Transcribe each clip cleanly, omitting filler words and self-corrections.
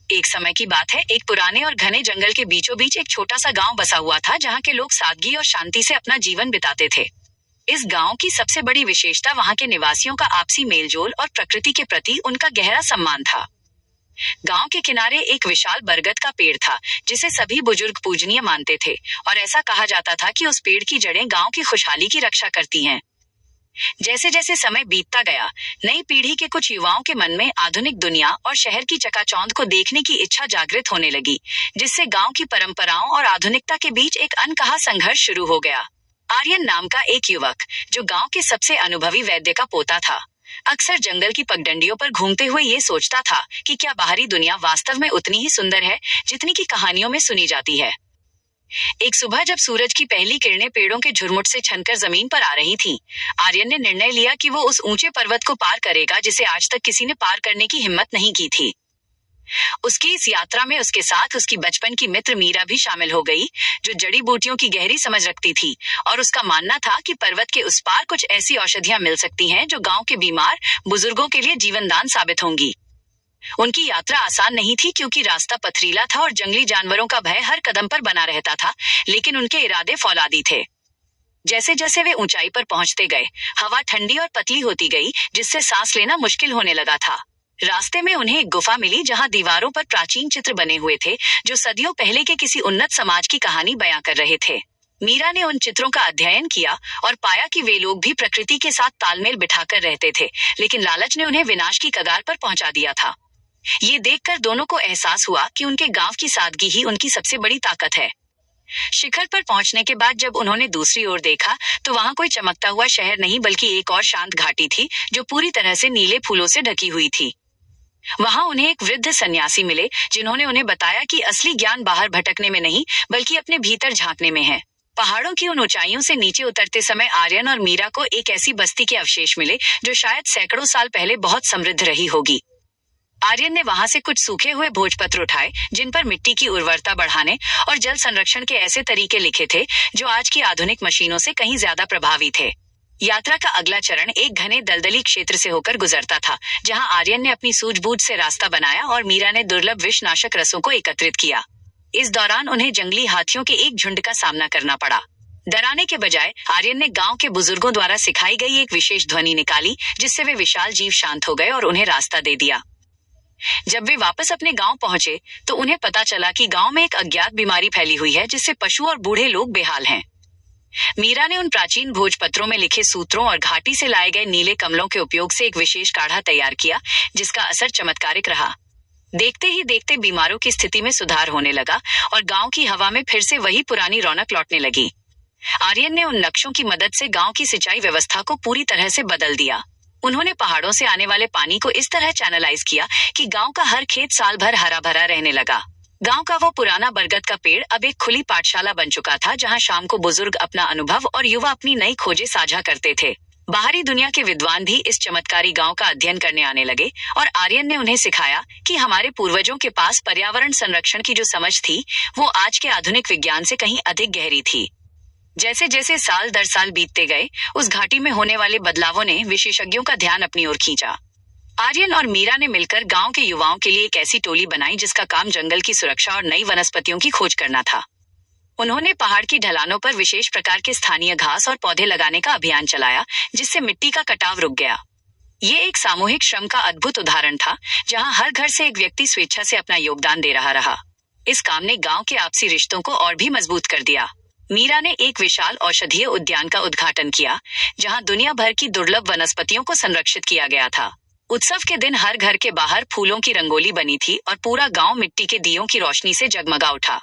एक समय की बात है, एक पुराने और घने जंगल के बीचों बीच एक छोटा सा गांव बसा हुआ था जहां के लोग सादगी और शांति से अपना जीवन बिताते थे। इस गांव की सबसे बड़ी विशेषता वहां के निवासियों का आपसी मेलजोल और प्रकृति के प्रति उनका गहरा सम्मान था। गांव के किनारे एक विशाल बरगद का पेड़ था, जिसे सभी बुजुर्ग पूजनीय मानते थे और ऐसा कहा जाता था कि उस पेड़ की जड़ें गांव की खुशहाली की रक्षा करती हैं। जैसे जैसे समय बीतता गया, नई पीढ़ी के कुछ युवाओं के मन में आधुनिक दुनिया और शहर की चकाचौंध को देखने की इच्छा जागृत होने लगी, जिससे गांव की परंपराओं और आधुनिकता के बीच एक अनकहा संघर्ष शुरू हो गया। आर्यन नाम का एक युवक, जो गांव के सबसे अनुभवी वैद्य का पोता था, अक्सर जंगल की पगडंडियों पर घूमते हुए ये सोचता था कि क्या बाहरी दुनिया वास्तव में उतनी ही सुंदर है जितनी की कहानियों में सुनी जाती है। एक सुबह जब सूरज की पहली किरणें पेड़ों के झुरमुट से छनकर जमीन पर आ रही थीं, आर्यन ने निर्णय लिया कि वो उस ऊंचे पर्वत को पार करेगा जिसे आज तक किसी ने पार करने की हिम्मत नहीं की थी। उसकी इस यात्रा में उसके साथ उसकी बचपन की मित्र मीरा भी शामिल हो गई, जो जड़ी बूटियों की गहरी समझ रखती थी और उसका मानना था कि पर्वत के उस पार कुछ ऐसी औषधियां मिल सकती हैं जो गांव के बीमार बुजुर्गों के लिए जीवनदान साबित होंगी। उनकी यात्रा आसान नहीं थी, क्योंकि रास्ता पथरीला था और जंगली जानवरों का भय हर कदम पर बना रहता था, लेकिन उनके इरादे फौलादी थे। जैसे जैसे वे ऊंचाई पर पहुंचते गए, हवा ठंडी और पतली होती गई, जिससे सांस लेना मुश्किल होने लगा था। रास्ते में उन्हें एक गुफा मिली जहां दीवारों पर प्राचीन चित्र बने हुए थे, जो सदियों पहले के किसी उन्नत समाज की कहानी बयां कर रहे थे। मीरा ने उन चित्रों का अध्ययन किया और पाया कि वे लोग भी प्रकृति के साथ तालमेल बिठाकर रहते थे, लेकिन लालच ने उन्हें विनाश की कगार पर पहुंचा दिया था। ये देखकर दोनों को एहसास हुआ कि उनके गांव की सादगी ही उनकी सबसे बड़ी ताकत है। शिखर पर पहुंचने के बाद जब उन्होंने दूसरी ओर देखा, तो वहां कोई चमकता हुआ शहर नहीं, बल्कि एक और शांत घाटी थी, जो पूरी तरह से नीले फूलों से ढकी हुई थी। वहां उन्हें एक वृद्ध सन्यासी मिले, जिन्होंने उन्हें बताया कि असली ज्ञान बाहर भटकने में नहीं, बल्कि अपने भीतर झांकने में है। पहाड़ों की उन ऊंचाइयों से नीचे उतरते समय आर्यन और मीरा को एक ऐसी बस्ती के अवशेष मिले, जो शायद सैकड़ों साल पहले बहुत समृद्ध रही होगी। आर्यन ने वहां से कुछ सूखे हुए भोजपत्र उठाए, जिन पर मिट्टी की उर्वरता बढ़ाने और जल संरक्षण के ऐसे तरीके लिखे थे जो आज की आधुनिक मशीनों से कहीं ज्यादा प्रभावी थे। यात्रा का अगला चरण एक घने दलदली क्षेत्र से होकर गुजरता था, जहां आर्यन ने अपनी सूझबूझ से रास्ता बनाया और मीरा ने दुर्लभ विषनाशक रसों को एकत्रित किया। इस दौरान उन्हें जंगली हाथियों के एक झुंड का सामना करना पड़ा। डराने के बजाय आर्यन ने गांव के बुजुर्गों द्वारा सिखाई गई एक विशेष ध्वनि निकाली, जिससे वे विशाल जीव शांत हो गए और उन्हें रास्ता दे दिया। जब वे वापस अपने गांव पहुंचे, तो उन्हें पता चला कि गांव में एक अज्ञात बीमारी फैली हुई है, जिससे पशु और बूढ़े लोग बेहाल हैं। मीरा ने उन प्राचीन भोजपत्रों में लिखे सूत्रों और घाटी से लाए गए नीले कमलों के उपयोग से एक विशेष काढ़ा तैयार किया, जिसका असर चमत्कारिक रहा। देखते ही देखते बीमारों की स्थिति में सुधार होने लगा और गांव की हवा में फिर से वही पुरानी रौनक लौटने लगी। आर्यन ने उन नक्शों की मदद से गांव की सिंचाई व्यवस्था को पूरी तरह से बदल दिया। उन्होंने पहाड़ों से आने वाले पानी को इस तरह चैनलाइज किया कि गांव का हर खेत साल भर हरा भरा रहने लगा। गांव का वो पुराना बरगद का पेड़ अब एक खुली पाठशाला बन चुका था, जहां शाम को बुजुर्ग अपना अनुभव और युवा अपनी नई खोजें साझा करते थे। बाहरी दुनिया के विद्वान भी इस चमत्कारी गांव का अध्ययन करने आने लगे और आर्यन ने उन्हें सिखाया कि हमारे पूर्वजों के पास पर्यावरण संरक्षण की जो समझ थी, वो आज के आधुनिक विज्ञान से कहीं अधिक गहरी थी। जैसे जैसे साल दर साल बीतते गए, उस घाटी में होने वाले बदलावों ने विशेषज्ञों का ध्यान अपनी ओर खींचा। आर्यन और मीरा ने मिलकर गांव के युवाओं के लिए एक ऐसी टोली बनाई जिसका काम जंगल की सुरक्षा और नई वनस्पतियों की खोज करना था। उन्होंने पहाड़ की ढलानों पर विशेष प्रकार के स्थानीय घास और पौधे लगाने का अभियान चलाया, जिससे मिट्टी का कटाव रुक गया। ये एक सामूहिक श्रम का अद्भुत उदाहरण था, जहां हर घर से एक व्यक्ति स्वेच्छा से अपना योगदान दे रहा। इस काम ने गांव के आपसी रिश्तों को और भी मजबूत कर दिया। मीरा ने एक विशाल औषधीय उद्यान का उद्घाटन किया, जहां दुनिया भर की दुर्लभ वनस्पतियों को संरक्षित किया गया था। उत्सव के दिन हर घर के बाहर फूलों की रंगोली बनी थी और पूरा गांव मिट्टी के दियों की रोशनी से जगमगा उठा।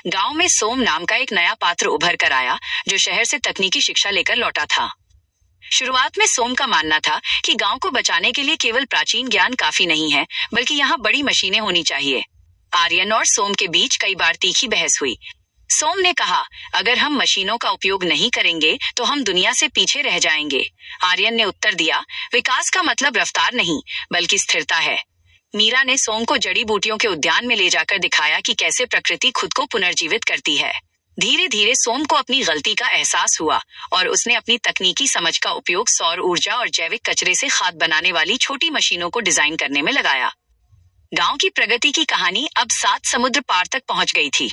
गांव में सोम नाम का एक नया पात्र उभर कर आया, जो शहर से तकनीकी शिक्षा लेकर लौटा था। शुरुआत में सोम का मानना था कि गांव को बचाने के लिए केवल प्राचीन ज्ञान काफी नहीं है, बल्कि यहाँ बड़ी मशीनें होनी चाहिए। आर्यन और सोम के बीच कई बार तीखी बहस हुई। सोम ने कहा, अगर हम मशीनों का उपयोग नहीं करेंगे तो हम दुनिया से पीछे रह जाएंगे। आर्यन ने उत्तर दिया, विकास का मतलब रफ्तार नहीं, बल्कि स्थिरता है। मीरा ने सोम को जड़ी बूटियों के उद्यान में ले जाकर दिखाया कि कैसे प्रकृति खुद को पुनर्जीवित करती है। धीरे धीरे सोम को अपनी गलती का एहसास हुआ और उसने अपनी तकनीकी समझ का उपयोग सौर ऊर्जा और जैविक कचरे से खाद बनाने वाली छोटी मशीनों को डिजाइन करने में लगाया। गांव की प्रगति की कहानी अब 7 समुद्र पार तक पहुंच गई थी।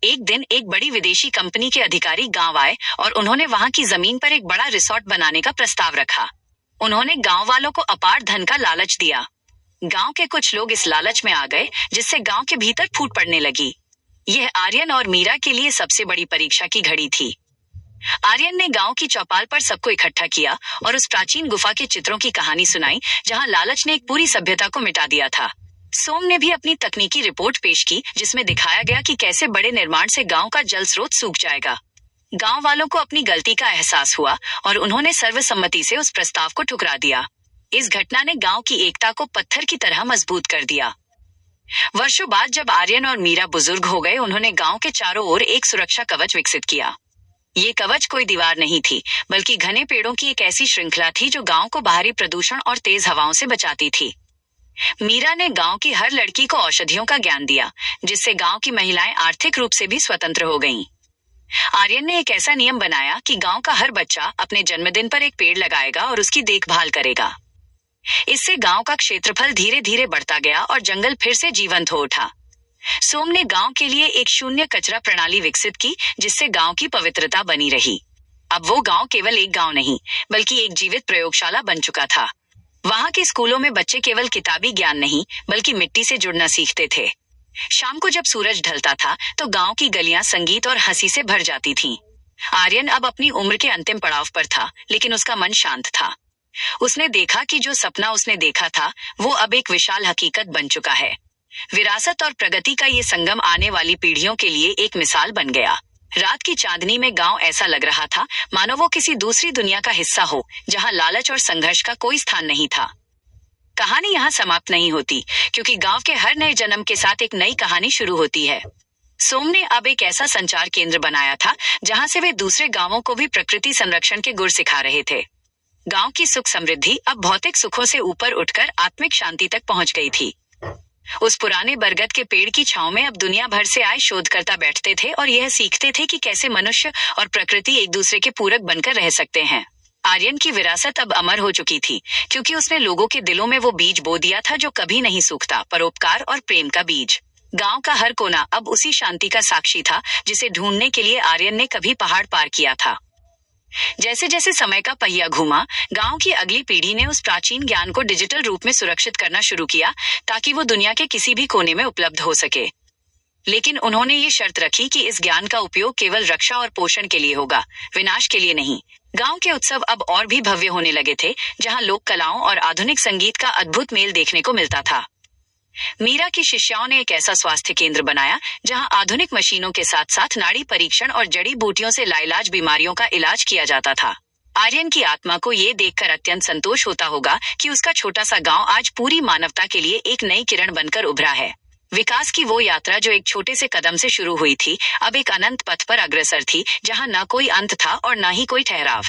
एक दिन एक बड़ी विदेशी कंपनी के अधिकारी गांव आए और उन्होंने वहां की जमीन पर एक बड़ा रिसोर्ट बनाने का प्रस्ताव रखा। उन्होंने गांव वालों को अपार धन का लालच दिया। गांव के कुछ लोग इस लालच में आ गए, जिससे गांव के भीतर फूट पड़ने लगी। यह आर्यन और मीरा के लिए सबसे बड़ी परीक्षा की घड़ी थी। आर्यन ने गांव की चौपाल पर सबको इकट्ठा किया और उस प्राचीन गुफा के चित्रों की कहानी सुनाई, जहां लालच ने एक पूरी सभ्यता को मिटा दिया था। सोम ने भी अपनी तकनीकी रिपोर्ट पेश की, जिसमें दिखाया गया कि कैसे बड़े निर्माण से गांव का जल स्रोत सूख जाएगा। गांव वालों को अपनी गलती का एहसास हुआ और उन्होंने सर्वसम्मति से उस प्रस्ताव को ठुकरा दिया। इस घटना ने गांव की एकता को पत्थर की तरह मजबूत कर दिया। वर्षों बाद जब आर्यन और मीरा बुजुर्ग हो गए, उन्होंने गांव के चारों ओर एक सुरक्षा कवच विकसित किया। ये कवच कोई दीवार नहीं थी, बल्कि घने पेड़ों की एक ऐसी श्रृंखला थी जो गांव को बाहरी प्रदूषण और तेज हवाओं से बचाती थी। मीरा ने गांव की हर लड़की को औषधियों का ज्ञान दिया, जिससे गांव की महिलाएं आर्थिक रूप से भी स्वतंत्र हो गईं। आर्यन ने एक ऐसा नियम बनाया कि गांव का हर बच्चा अपने जन्मदिन पर एक पेड़ लगाएगा और उसकी देखभाल करेगा। इससे गांव का क्षेत्रफल धीरे धीरे बढ़ता गया और जंगल फिर से जीवंत हो उठा। सोम ने गांव के लिए एक शून्य कचरा प्रणाली विकसित की, जिससे गांव की पवित्रता बनी रही। अब वो गांव केवल एक गांव नहीं, बल्कि एक जीवित प्रयोगशाला बन चुका था। वहां के स्कूलों में बच्चे केवल किताबी ज्ञान नहीं, बल्कि मिट्टी से जुड़ना सीखते थे। शाम को जब सूरज ढलता था, तो गांव की गलियां संगीत और हंसी से भर जाती थीं। आर्यन अब अपनी उम्र के अंतिम पड़ाव पर था, लेकिन उसका मन शांत था। उसने देखा कि जो सपना उसने देखा था, वो अब एक विशाल हकीकत बन चुका है। विरासत और प्रगति का ये संगम आने वाली पीढ़ियों के लिए एक मिसाल बन गया। रात की चांदनी में गांव ऐसा लग रहा था मानो वो किसी दूसरी दुनिया का हिस्सा हो, जहां लालच और संघर्ष का कोई स्थान नहीं था। कहानी यहाँ समाप्त नहीं होती, क्योंकि गांव के हर नए जन्म के साथ एक नई कहानी शुरू होती है। सोम ने अब एक ऐसा संचार केंद्र बनाया था, जहां से वे दूसरे गांवों को भी प्रकृति संरक्षण के गुर सिखा रहे थे। गांव की सुख समृद्धि अब भौतिक सुखों से ऊपर उठकर आत्मिक शांति तक पहुंच गई थी। उस पुराने बरगद के पेड़ की छांव में अब दुनिया भर से आए शोधकर्ता बैठते थे और यह सीखते थे कि कैसे मनुष्य और प्रकृति एक दूसरे के पूरक बनकर रह सकते हैं। आर्यन की विरासत अब अमर हो चुकी थी, क्योंकि उसने लोगों के दिलों में वो बीज बो दिया था जो कभी नहीं सूखता, परोपकार और प्रेम का बीज। गांव का हर कोना अब उसी शांति का साक्षी था, जिसे ढूंढने के लिए आर्यन ने कभी पहाड़ पार किया था। जैसे जैसे समय का पहिया घूमा, गांव की अगली पीढ़ी ने उस प्राचीन ज्ञान को डिजिटल रूप में सुरक्षित करना शुरू किया, ताकि वो दुनिया के किसी भी कोने में उपलब्ध हो सके। लेकिन उन्होंने ये शर्त रखी कि इस ज्ञान का उपयोग केवल रक्षा और पोषण के लिए होगा, विनाश के लिए नहीं। गांव के उत्सव अब और भी भव्य होने लगे थे, जहां लोक कलाओं और आधुनिक संगीत का अद्भुत मेल देखने को मिलता था। मीरा की शिष्याओं ने एक ऐसा स्वास्थ्य केंद्र बनाया, जहां आधुनिक मशीनों के साथ साथ नाड़ी परीक्षण और जड़ी बूटियों से लाइलाज बीमारियों का इलाज किया जाता था। आर्यन की आत्मा को ये देखकर अत्यंत संतोष होता होगा कि उसका छोटा सा गांव आज पूरी मानवता के लिए एक नई किरण बनकर उभरा है। विकास की वो यात्रा जो एक छोटे से कदम से शुरू हुई थी, अब एक अनंत पथ पर अग्रसर थी, जहां न कोई अंत था और न ही कोई ठहराव।